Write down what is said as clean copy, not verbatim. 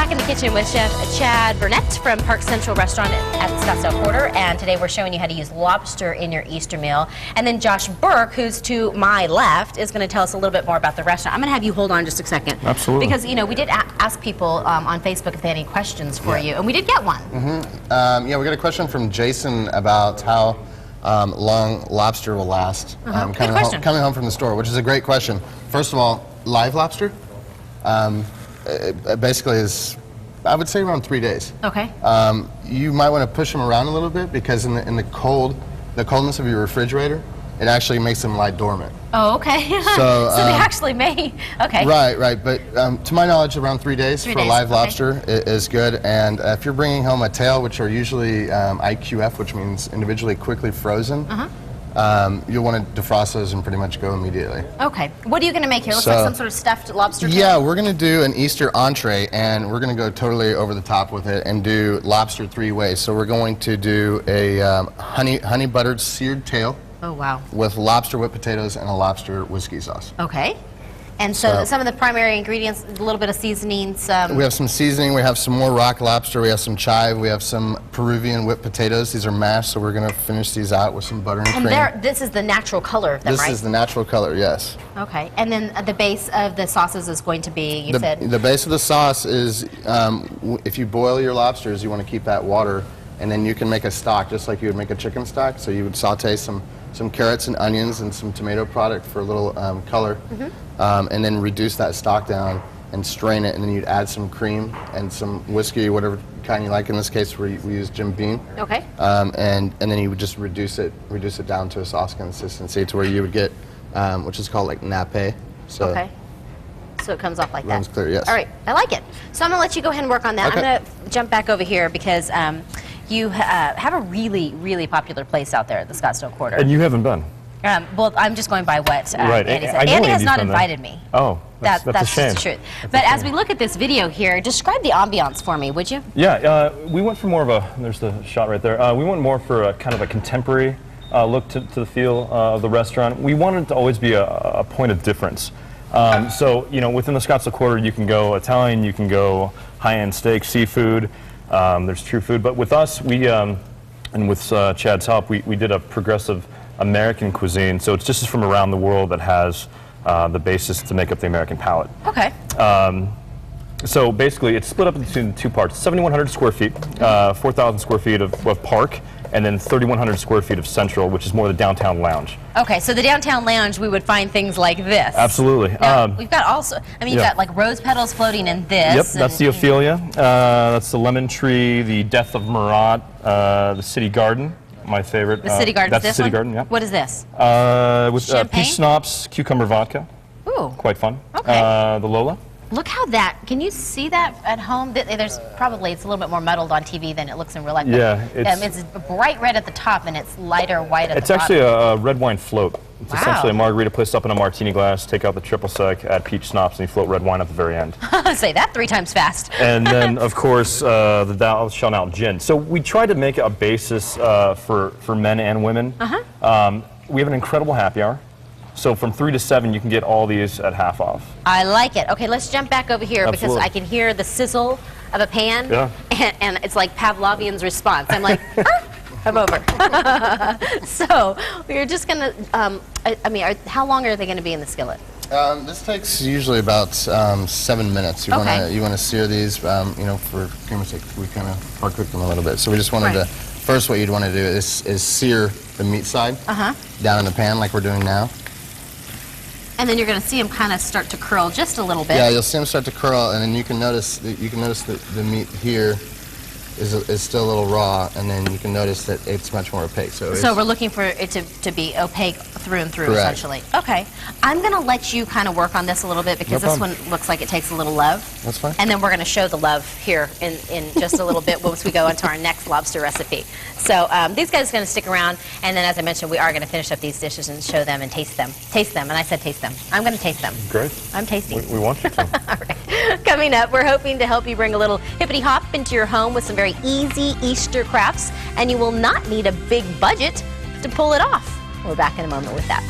back in the kitchen with Chef Chad Burnett from Park Central Restaurant at Scottsdale Quarter, and today we're showing you how to use lobster in your Easter meal. And then Josh Burke, who's to my left, is going to tell us a little bit more about the restaurant. I'm going to have you hold on just a second. Absolutely. Because, you know, we did ask people on Facebook if they had any questions for you, and we did get one. Yeah, we got a question from Jason about how long lobster will last coming home from the store, which is a great question. First of all, live lobster it basically is, I would say, around 3 days. Okay. You might want to push them around a little bit because in the coldness of your refrigerator, it actually makes them lie dormant. Oh, okay. So they actually may. Okay. Right. But to my knowledge, around 3 days for live lobster is good. And if you're bringing home a tail, which are usually IQF, which means individually quickly frozen, you'll want to defrost those and pretty much go immediately. Okay. What are you going to make here? Looks like some sort of stuffed lobster tail. Yeah, we're going to do an Easter entree, and we're going to go totally over the top with it and do lobster 3 ways. So we're going to do a honey buttered seared tail. Oh, wow. With lobster whipped potatoes and a lobster whiskey sauce. Okay. And so some of the primary ingredients, a little bit of seasonings. We have some seasoning, we have some more rock lobster, we have some chive, we have some Peruvian whipped potatoes. These are mashed, so we're going to finish these out with some butter and cream. And this is the natural color of them, right? This is the natural color, yes. Okay. And then the base of the sauces is going to be, you said? The base of the sauce is, if you boil your lobsters, you want to keep that water, and then you can make a stock just like you would make a chicken stock. So you would saute some carrots and onions and some tomato product for a little color, and then reduce that stock down and strain it, and then you'd add some cream and some whiskey, whatever kind you like. In this case, we use Jim Beam. Okay. And then you would just reduce it down to a sauce consistency to where you would get, which is called like nappe. So okay. So it comes off like that. Runs clear, yes. All right, I like it. So I'm going to let you go ahead and work on that. Okay. I'm going to jump back over here because you have a really, really popular place out there at the Scottsdale Quarter. And you haven't been. Well, I'm just going by what Andy said. Andy has not invited me. Oh, that's a shame. Just the truth. But as we look at this video here, describe the ambiance for me, would you? Yeah, we went for more of a, there's the shot right there, we went more for a kind of a contemporary look to the feel of the restaurant. We wanted it to always be a point of difference. So, you know, within the Scottsdale Quarter, you can go Italian, you can go high-end steak, seafood, there's true food. But with us, and with Chad's help, we did a progressive American cuisine. So it's just from around the world that has the basis to make up the American palate. Okay. So basically, it's split up into 2 parts. 7,100 square feet, 4,000 square feet of park, and then 3,100 square feet of central, which is more the downtown lounge. Okay, so the downtown lounge, we would find things like this. Absolutely. Now, we've got also, you've got like rose petals floating in this. Yep, that's the Ophelia. That's the lemon tree, the Death of Marat, the City Garden, my favorite. The City Garden. That's the City Garden. Yeah. What is this? With peach schnapps, cucumber vodka. Ooh. Quite fun. Okay. The Lola. Look how can you see that at home? There's probably, it's a little bit more muddled on TV than it looks in real life. Yeah. It's bright red at the top and it's lighter white at the bottom. It's actually a red wine float. It's essentially a margarita placed up in a martini glass, take out the triple sec, add peach schnapps, and you float red wine at the very end. Say that 3 times fast. And then, of course, the Thou Shalt Not Gin. So we tried to make it a basis for men and women. We have an incredible happy hour. So from 3 to 7, you can get all these at half off. I like it. Okay, let's jump back over here because I can hear the sizzle of a pan, and it's like Pavlovian's response. I'm like, I'm over. So we're just gonna. How long are they going to be in the skillet? This takes usually about 7 minutes. You want to sear these. You know, for camera's sake, we kind of par cooked them a little bit. So we just wanted to. First, what you'd want to do is sear the meat side down in the pan like we're doing now. And then you're going to see them kind of start to curl just a little bit. Yeah, you'll see them start to curl, and then you can notice that the meat here is still a little raw, and then you can notice that it's much more opaque. So we're looking for it to be opaque through and through, correct. Essentially. Okay. I'm going to let you kind of work on this a little bit because this one looks like it takes a little love. That's fine. And then we're going to show the love here in just a little bit once we go into our next lobster recipe. So these guys are going to stick around, and then as I mentioned, we are going to finish up these dishes and show them and taste them. Taste them, and I said taste them. I'm going to taste them. Great. I'm tasting. We want you to. All right. Coming up, we're hoping to help you bring a little hippity-hop into your home with some very easy Easter crafts, and you will not need a big budget to pull it off. We're back in a moment with that.